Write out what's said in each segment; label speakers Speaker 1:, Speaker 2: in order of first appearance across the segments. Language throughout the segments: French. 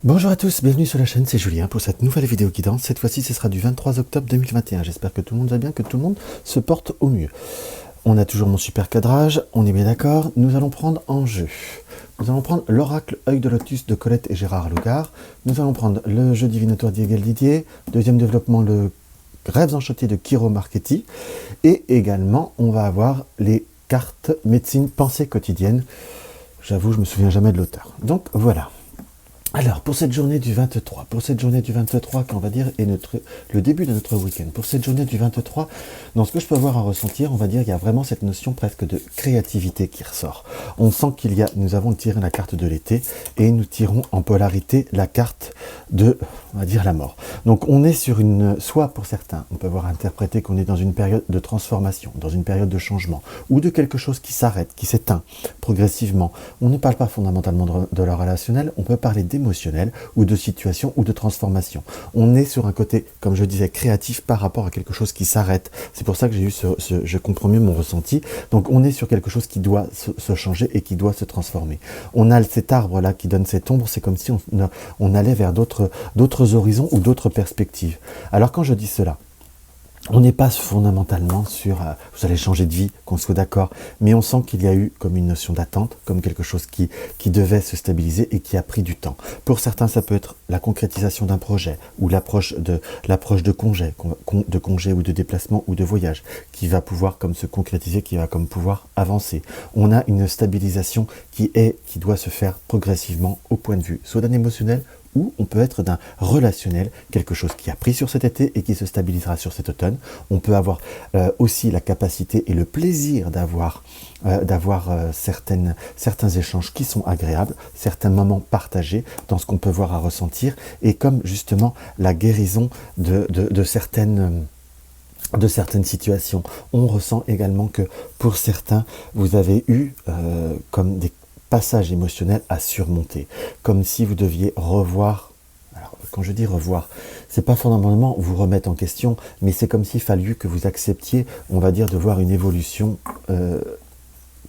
Speaker 1: Bonjour à tous, bienvenue sur la chaîne, c'est Julien pour cette nouvelle vidéo guidance. Cette fois-ci, ce sera du 23 octobre 2021. J'espère que tout le monde va bien, que tout le monde se porte au mieux. On a toujours mon super cadrage, on est bien d'accord. Nous allons prendre en jeu. Nous allons prendre l'oracle Œil de Lotus de Colette et Gérard Lougard. Nous allons prendre le jeu divinatoire d'Yegel Didier. Deuxième développement, le Rêves enchantés de Kiro Marchetti. Et également, on va avoir les cartes médecine pensée quotidienne. J'avoue, je me souviens jamais de l'auteur. Donc voilà. Alors, pour cette journée du 23, qu'on va dire est le début de notre week-end, pour cette journée du 23, dans ce que je peux avoir à ressentir, on va dire, il y a vraiment cette notion presque de créativité qui ressort. On sent nous avons tiré la carte de l'été, et nous tirons en polarité la carte de, on va dire, la mort. Donc, on est sur soit pour certains, on peut avoir interprété qu'on est dans une période de transformation, dans une période de changement, ou de quelque chose qui s'arrête, qui s'éteint progressivement. On ne parle pas fondamentalement de la relationnel, on peut parler d'émotionnel ou de situation ou de transformation. On est sur un côté, comme je disais, créatif par rapport à quelque chose qui s'arrête. C'est pour ça que j'ai eu je comprends mieux mon ressenti. Donc on est sur quelque chose qui doit se changer et qui doit se transformer. On a cet arbre là qui donne cette ombre, c'est comme si on allait vers d'autres horizons ou d'autres perspectives. Alors quand je dis cela, on n'est pas fondamentalement sur vous allez changer de vie, qu'on soit d'accord, mais on sent qu'il y a eu comme une notion d'attente, comme quelque chose qui devait se stabiliser et qui a pris du temps. Pour certains, ça peut être la concrétisation d'un projet ou l'approche de congé ou de déplacement ou de voyage qui va pouvoir comme se concrétiser, qui va comme pouvoir avancer. On a une stabilisation qui doit se faire progressivement au point de vue soit d'un émotionnel ou on peut être d'un relationnel, quelque chose qui a pris sur cet été et qui se stabilisera sur cet automne. On peut avoir aussi la capacité et le plaisir d'avoir certains échanges qui sont agréables, certains moments partagés dans ce qu'on peut voir à ressentir, et comme justement la guérison de certaines situations. On ressent également que pour certains, vous avez eu comme des passage émotionnel à surmonter, comme si vous deviez revoir. Alors, quand je dis revoir, c'est pas fondamentalement vous remettre en question, mais c'est comme s'il fallut que vous acceptiez, on va dire, de voir une évolution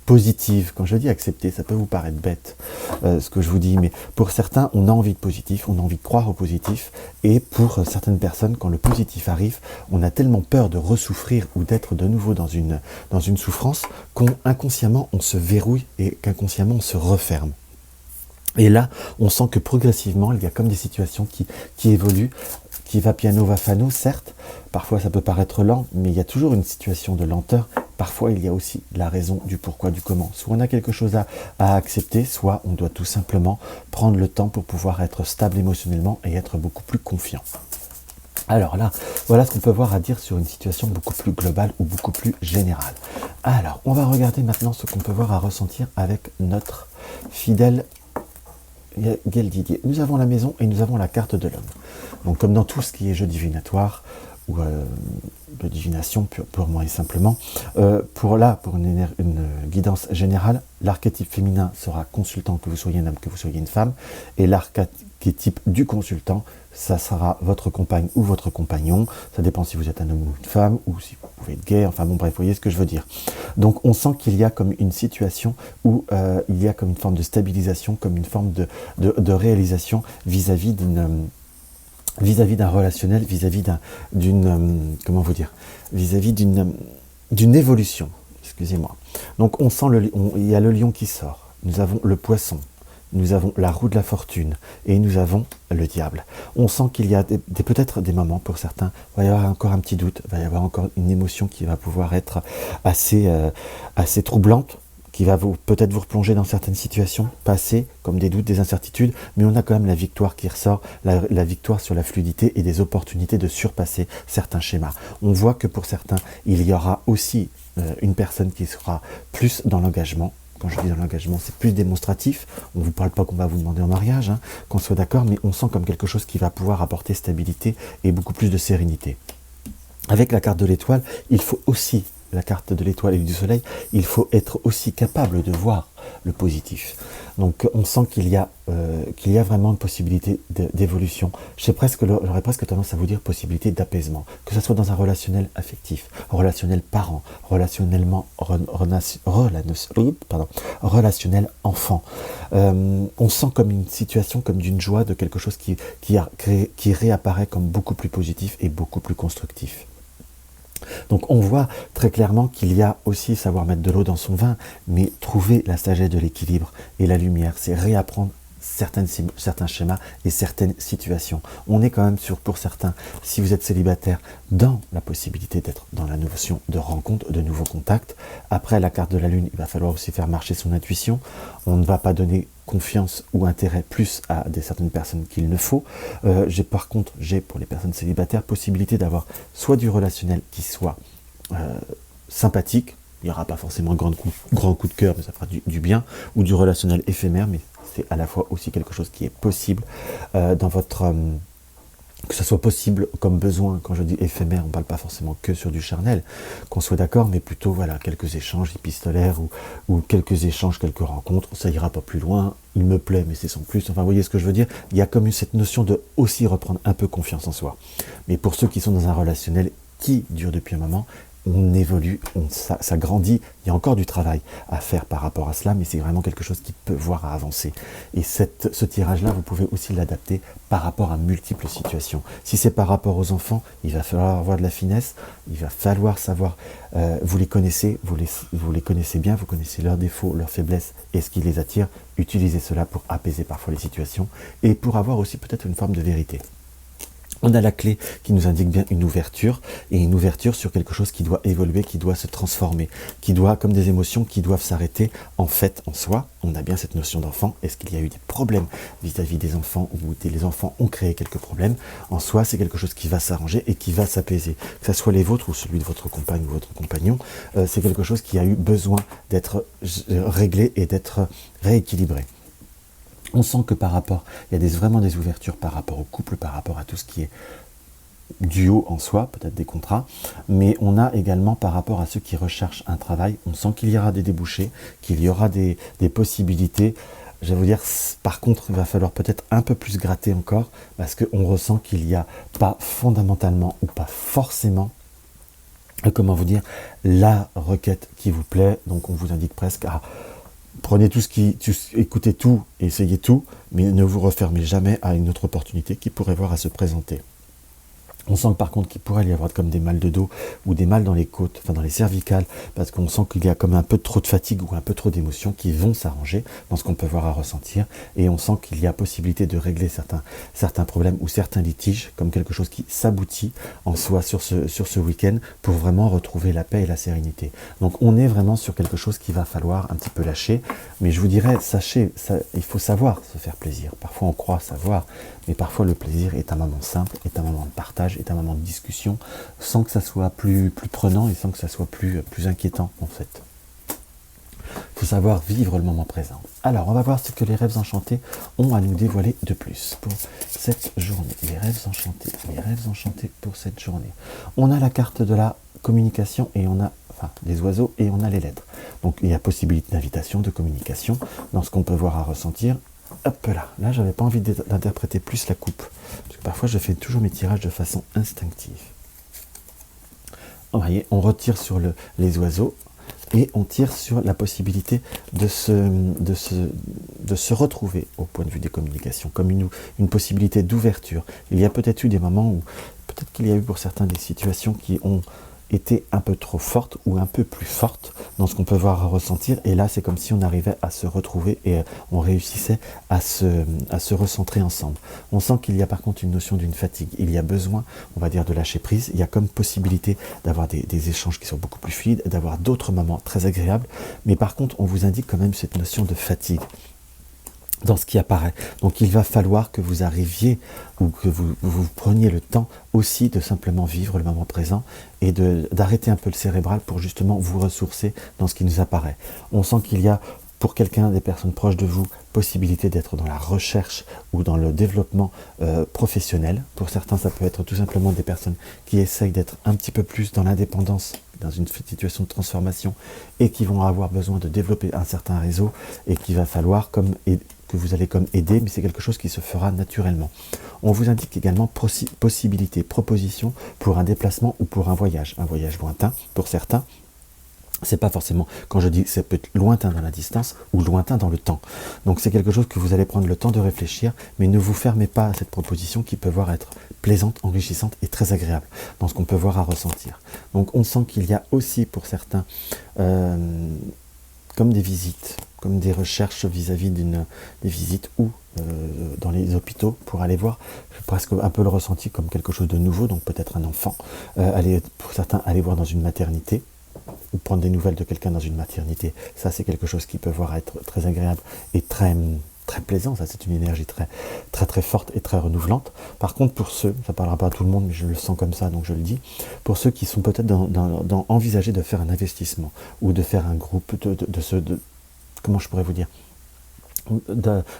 Speaker 1: positive. Quand je dis accepter, ça peut vous paraître bête, ce que je vous dis, mais pour certains, on a envie de positif, on a envie de croire au positif, et pour certaines personnes, quand le positif arrive, on a tellement peur de ressouffrir ou d'être de nouveau dans une souffrance, qu'inconsciemment, on se verrouille et qu'inconsciemment, on se referme. Et là, on sent que progressivement, il y a comme des situations qui évoluent, qui va piano, va fano, certes, parfois ça peut paraître lent, mais il y a toujours une situation de lenteur. Parfois, il y a aussi la raison du pourquoi, du comment. Soit on a quelque chose à accepter, soit on doit tout simplement prendre le temps pour pouvoir être stable émotionnellement et être beaucoup plus confiant. Alors là, voilà ce qu'on peut voir à dire sur une situation beaucoup plus globale ou beaucoup plus générale. Alors, on va regarder maintenant ce qu'on peut voir à ressentir avec notre fidèle Yegel Didier. Nous avons la maison et nous avons la carte de l'homme. Donc comme dans tout ce qui est jeu divinatoire, ou de divination purement et simplement, pour une guidance générale, l'archétype féminin sera consultant, que vous soyez un homme, que vous soyez une femme, et l'archétype du consultant, ça sera votre compagne ou votre compagnon. Ça dépend si vous êtes un homme ou une femme, ou si vous pouvez être gay, enfin bon bref, vous voyez ce que je veux dire. Donc on sent qu'il y a comme une situation où il y a comme une forme de stabilisation, comme une forme de réalisation vis-à-vis d'un relationnel, vis-à-vis comment vous dire, vis-à-vis d'une évolution, excusez-moi. Donc on sent il y a le lion qui sort, nous avons le poisson, nous avons la roue de la fortune et nous avons le diable. On sent qu'il y a peut-être des moments, pour certains, il va y avoir encore un petit doute, il va y avoir encore une émotion qui va pouvoir être assez troublante, qui va peut-être vous replonger dans certaines situations passées, comme des doutes, des incertitudes, mais on a quand même la victoire qui ressort, la victoire sur la fluidité et des opportunités de surpasser certains schémas. On voit que pour certains, il y aura aussi une personne qui sera plus dans l'engagement. Quand je dis dans l'engagement, c'est plus démonstratif. On ne vous parle pas qu'on va vous demander en mariage, hein, qu'on soit d'accord, mais on sent comme quelque chose qui va pouvoir apporter stabilité et beaucoup plus de sérénité. Avec la carte de l'étoile, il faut aussi la carte de l'étoile et du soleil, il faut être aussi capable de voir le positif. Donc on sent qu'il y a vraiment une possibilité d'évolution. J'aurais presque tendance à vous dire possibilité d'apaisement, que ce soit dans un relationnel affectif, relationnel parent, relationnel enfant. On sent comme une situation, comme d'une joie, de quelque chose qui réapparaît comme beaucoup plus positif et beaucoup plus constructif. Donc on voit très clairement qu'il y a aussi savoir mettre de l'eau dans son vin, mais trouver la sagesse de l'équilibre et la lumière, c'est réapprendre certains schémas et certaines situations. On est quand même pour certains, si vous êtes célibataire, dans la possibilité d'être dans la notion de rencontre, de nouveaux contacts. Après la carte de la lune, il va falloir aussi faire marcher son intuition. On ne va pas donner confiance ou intérêt plus à certaines personnes qu'il ne faut. Par contre, pour les personnes célibataires, possibilité d'avoir soit du relationnel qui soit sympathique, il n'y aura pas forcément grand coup de cœur, mais ça fera du bien, ou du relationnel éphémère, mais c'est à la fois aussi quelque chose qui est possible dans votre... que ce soit possible comme besoin. Quand je dis éphémère, on ne parle pas forcément que sur du charnel, qu'on soit d'accord, mais plutôt voilà, quelques échanges épistolaires ou quelques échanges, quelques rencontres, ça ira pas plus loin, il me plaît, mais c'est sans plus. Enfin, vous voyez ce que je veux dire? Il y a comme cette notion de aussi reprendre un peu confiance en soi. Mais pour ceux qui sont dans un relationnel qui dure depuis un moment, on évolue, ça grandit, il y a encore du travail à faire par rapport à cela, mais c'est vraiment quelque chose qui peut voir à avancer. Et ce tirage-là, vous pouvez aussi l'adapter par rapport à multiples situations. Si c'est par rapport aux enfants, il va falloir avoir de la finesse, il va falloir savoir, vous les connaissez, vous les connaissez bien, vous connaissez leurs défauts, leurs faiblesses et ce qui les attire, utilisez cela pour apaiser parfois les situations et pour avoir aussi peut-être une forme de vérité. On a la clé qui nous indique bien une ouverture, et une ouverture sur quelque chose qui doit évoluer, qui doit se transformer, comme des émotions qui doivent s'arrêter en fait, en soi. On a bien cette notion d'enfant. Est-ce qu'il y a eu des problèmes vis-à-vis des enfants, ou les enfants ont créé quelques problèmes? En soi, c'est quelque chose qui va s'arranger et qui va s'apaiser. Que ce soit les vôtres ou celui de votre compagne ou votre compagnon, c'est quelque chose qui a eu besoin d'être réglé et d'être rééquilibré. On sent que par rapport, il y a vraiment des ouvertures par rapport au couple, par rapport à tout ce qui est duo en soi, peut-être des contrats, mais on a également par rapport à ceux qui recherchent un travail, on sent qu'il y aura des débouchés, qu'il y aura des possibilités. Je vais vous dire, par contre, il va falloir peut-être un peu plus gratter encore, parce qu'on ressent qu'il n'y a pas fondamentalement ou pas forcément, comment vous dire, la requête qui vous plaît. Donc on vous indique presque à... Prenez écoutez tout, essayez tout, mais ne vous refermez jamais à une autre opportunité qui pourrait voir à se présenter. On sent que par contre qu'il pourrait y avoir comme des mal de dos ou des mal dans les côtes, enfin dans les cervicales, parce qu'on sent qu'il y a comme un peu trop de fatigue ou un peu trop d'émotions qui vont s'arranger dans ce qu'on peut voir à ressentir, et on sent qu'il y a possibilité de régler certains problèmes ou certains litiges, comme quelque chose qui s'aboutit en soi sur ce week-end pour vraiment retrouver la paix et la sérénité. Donc on est vraiment sur quelque chose qu'il va falloir un petit peu lâcher, mais je vous dirais, sachez, il faut savoir se faire plaisir. Parfois on croit savoir, mais parfois le plaisir est un moment simple, est un moment de partage, est un moment de discussion, sans que ça soit plus prenant et sans que ça soit plus inquiétant en fait. Il faut savoir vivre le moment présent. Alors, on va voir ce que les rêves enchantés ont à nous dévoiler de plus pour cette journée. Les rêves enchantés pour cette journée. On a la carte de la communication et on a les oiseaux et on a les lettres. Donc, il y a possibilité d'invitation, de communication dans ce qu'on peut voir à ressentir. Hop là, j'avais pas envie d'interpréter plus la coupe, parce que parfois je fais toujours mes tirages de façon instinctive. Vous voyez, on retire sur les oiseaux et on tire sur la possibilité de se retrouver au point de vue des communications, comme une possibilité d'ouverture. Il y a peut-être eu des moments où, peut-être qu'il y a eu pour certains des situations qui ont été un peu trop fortes ou un peu plus fortes dans ce qu'on peut voir à ressentir, et là c'est comme si on arrivait à se retrouver et on réussissait à se recentrer ensemble. On sent qu'il y a par contre une notion d'une fatigue, il y a besoin, on va dire, de lâcher prise, il y a comme possibilité d'avoir des échanges qui sont beaucoup plus fluides, d'avoir d'autres moments très agréables, mais par contre on vous indique quand même cette notion de fatigue dans ce qui apparaît. Donc il va falloir que vous arriviez ou que vous preniez le temps aussi de simplement vivre le moment présent et d'arrêter un peu le cérébral pour justement vous ressourcer dans ce qui nous apparaît. On sent qu'il y a pour quelqu'un, des personnes proches de vous, possibilité d'être dans la recherche ou dans le développement professionnel. Pour certains, ça peut être tout simplement des personnes qui essayent d'être un petit peu plus dans l'indépendance dans une situation de transformation et qui vont avoir besoin de développer un certain réseau et qu'il va falloir que vous allez comme aider, mais c'est quelque chose qui se fera naturellement. On vous indique également possibilité, proposition pour un déplacement ou pour un voyage lointain pour certains. C'est pas forcément, quand je dis ça peut être lointain dans la distance ou lointain dans le temps. Donc c'est quelque chose que vous allez prendre le temps de réfléchir, mais ne vous fermez pas à cette proposition qui peut voir être plaisante, enrichissante et très agréable dans ce qu'on peut voir à ressentir. Donc on sent qu'il y a aussi pour certains comme des visites, comme des recherches vis-à-vis des visites ou dans les hôpitaux pour aller voir, presque un peu le ressenti comme quelque chose de nouveau, donc peut-être un enfant, pour certains aller voir dans une maternité, ou prendre des nouvelles de quelqu'un dans une maternité, ça c'est quelque chose qui peut voir être très agréable et très plaisant, ça c'est une énergie très forte et très renouvelante. Par contre pour ceux, ça parlera pas à tout le monde mais je le sens comme ça donc je le dis, pour ceux qui sont peut-être dans envisager de faire un investissement ou de faire un groupe comment je pourrais vous dire,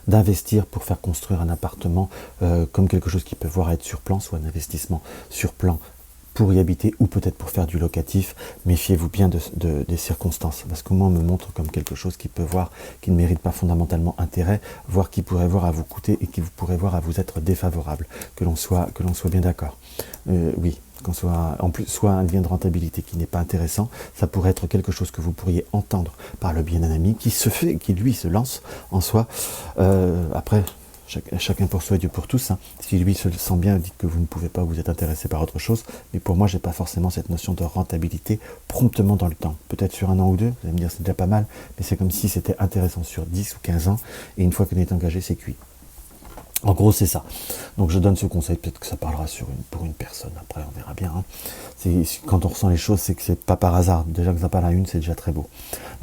Speaker 1: d'investir pour faire construire un appartement comme quelque chose qui peut voir être sur plan, soit un investissement sur plan pour y habiter ou peut-être pour faire du locatif, méfiez-vous bien des circonstances, parce que moi on me montre comme quelque chose qui peut voir, qui ne mérite pas fondamentalement intérêt, voire qui pourrait voir à vous coûter et qui pourrait voir à vous être défavorable, que l'on soit bien d'accord. Oui, qu'on soit en plus soit un lien de rentabilité qui n'est pas intéressant, ça pourrait être quelque chose que vous pourriez entendre par le biais d'un ami qui lui se lance en soi. Après, chacun pour soi et Dieu pour tous. Hein. Si lui se sent bien, dites que vous ne pouvez pas, vous êtes intéressé par autre chose. Mais pour moi, j'ai pas forcément cette notion de rentabilité promptement dans le temps. Peut-être sur un an ou deux, vous allez me dire c'est déjà pas mal, mais c'est comme si c'était intéressant sur 10 ou 15 ans. Et une fois qu'on est engagé, c'est cuit. En gros, c'est ça. Donc, je donne ce conseil. Peut-être que ça parlera pour une personne. Après, on verra bien. Hein. Quand on ressent les choses, c'est que c'est pas par hasard. Déjà que ça parle à une, c'est déjà très beau.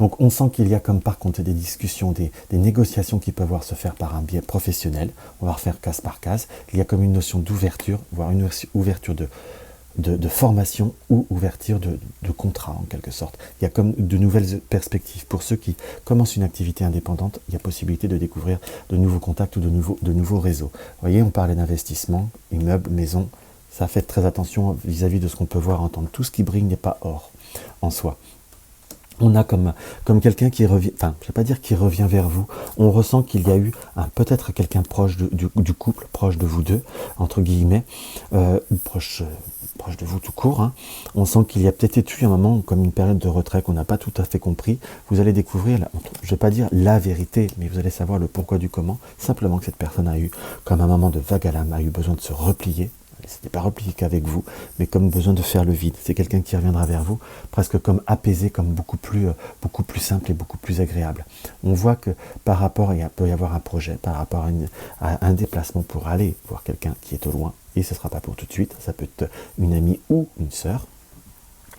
Speaker 1: Donc, on sent qu'il y a comme par contre des discussions, des négociations qui peuvent se faire par un biais professionnel. On va refaire case par case. Il y a comme une notion d'ouverture, voire une ouverture de formation ou ouverture de contrat en quelque sorte. Il y a comme de nouvelles perspectives. Pour ceux qui commencent une activité indépendante, il y a possibilité de découvrir de nouveaux contacts ou de nouveaux réseaux. Vous voyez, on parlait d'investissement, immeubles, maisons. Ça fait très attention vis-à-vis de ce qu'on peut voir, entendre. Tout ce qui brille n'est pas or en soi. On a comme quelqu'un qui revient, enfin, je ne vais pas dire qui revient vers vous, on ressent qu'il y a eu peut-être quelqu'un proche du couple, proche de vous deux, entre guillemets, ou proche de vous tout court. Hein. On sent qu'il y a peut-être eu un moment comme une période de retrait qu'on n'a pas tout à fait compris. Vous allez découvrir, je ne vais pas dire la vérité, mais vous allez savoir le pourquoi du comment, simplement que cette personne a eu, comme un moment de vague à l'âme, a eu besoin de se replier. C'était pas replié qu'avec vous, mais comme besoin de faire le vide. C'est quelqu'un qui reviendra vers vous, presque comme apaisé, comme beaucoup plus simple et beaucoup plus agréable. On voit que par rapport, il peut y avoir un projet, par rapport à un déplacement pour aller voir quelqu'un qui est au loin, et ce ne sera pas pour tout de suite, ça peut être une amie ou une sœur,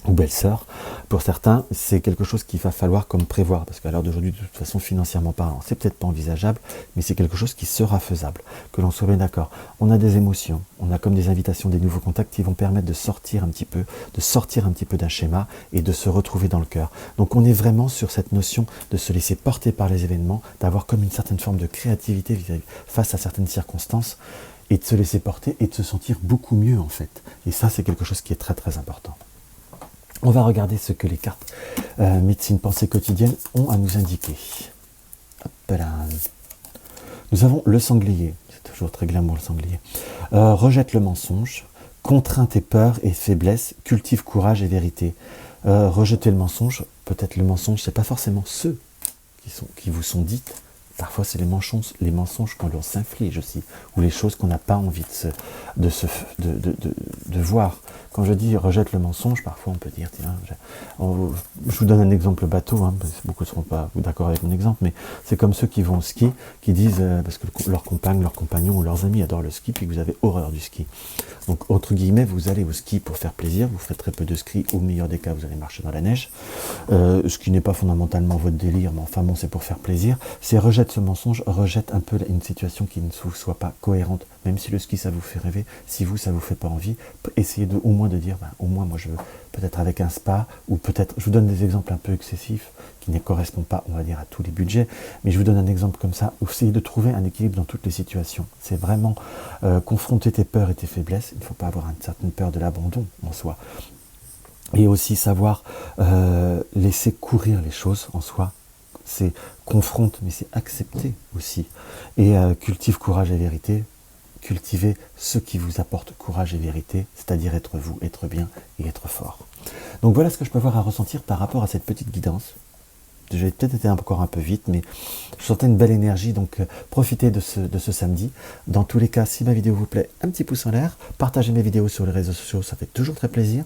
Speaker 1: ou belle-sœur. Pour certains, c'est quelque chose qu'il va falloir comme prévoir, parce qu'à l'heure d'aujourd'hui, de toute façon, financièrement parlant, c'est peut-être pas envisageable, mais c'est quelque chose qui sera faisable, que l'on soit bien d'accord. On a des émotions, on a comme des invitations, des nouveaux contacts qui vont permettre de sortir un petit peu d'un schéma et de se retrouver dans le cœur. Donc on est vraiment sur cette notion de se laisser porter par les événements, d'avoir comme une certaine forme de créativité face à certaines circonstances, et de se laisser porter et de se sentir beaucoup mieux en fait. Et ça, c'est quelque chose qui est très très important. On va regarder ce que les cartes médecine pensée quotidienne ont à nous indiquer. Hop là. Nous avons le sanglier, c'est toujours très glamour le sanglier. Rejette le mensonge, contrainte et peur et faiblesse, cultive courage et vérité. Rejeter le mensonge, peut-être le mensonge, c'est pas forcément ceux qui vous sont dites. Parfois, c'est les mensonges qu'on leur s'inflige aussi, ou les choses qu'on n'a pas envie de voir. Quand je dis rejette le mensonge, parfois on peut dire, tiens, je vous donne un exemple bateau, hein, parce que beaucoup ne seront pas d'accord avec mon exemple, mais c'est comme ceux qui vont au ski, qui disent, parce que leur compagne, leur compagnon ou leurs amis adorent le ski, puis que vous avez horreur du ski. Donc, entre guillemets, vous allez au ski pour faire plaisir, vous faites très peu de ski, au meilleur des cas, vous allez marcher dans la neige, ce qui n'est pas fondamentalement votre délire, mais enfin bon, c'est pour faire plaisir. C'est rejette ce mensonge, rejette un peu une situation qui ne vous soit pas cohérente, même si le ski ça vous fait rêver, si vous ça vous fait pas envie, essayez au moins de dire, au moins moi je veux peut-être avec un spa, ou peut-être, je vous donne des exemples un peu excessifs, qui ne correspondent pas, on va dire, à tous les budgets, mais je vous donne un exemple comme ça, essayez de trouver un équilibre dans toutes les situations. C'est vraiment confronter tes peurs et tes faiblesses, il ne faut pas avoir une certaine peur de l'abandon en soi. Et aussi savoir laisser courir les choses en soi. C'est confronte, mais c'est accepter aussi. Et cultive courage et vérité. Cultivez ce qui vous apporte courage et vérité, c'est-à-dire être vous, être bien et être fort. Donc voilà ce que je peux avoir à ressentir par rapport à cette petite guidance. J'ai peut-être été encore un peu vite, mais je sentais une belle énergie, donc profitez de ce samedi. Dans tous les cas, si ma vidéo vous plaît, un petit pouce en l'air, partagez mes vidéos sur les réseaux sociaux, ça fait toujours très plaisir.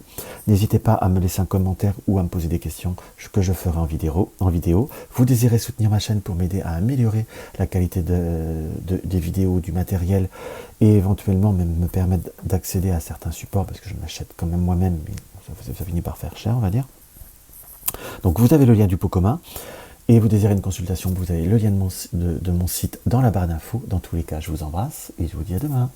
Speaker 1: N'hésitez pas à me laisser un commentaire ou à me poser des questions que je ferai en vidéo. Vous désirez soutenir ma chaîne pour m'aider à améliorer la qualité des vidéos, du matériel, et éventuellement même me permettre d'accéder à certains supports, parce que je m'achète quand même moi-même, mais ça finit par faire cher, on va dire. Donc vous avez le lien du pot commun, et vous désirez une consultation, vous avez le lien de mon site dans la barre d'infos. Dans tous les cas, je vous embrasse, et je vous dis à demain.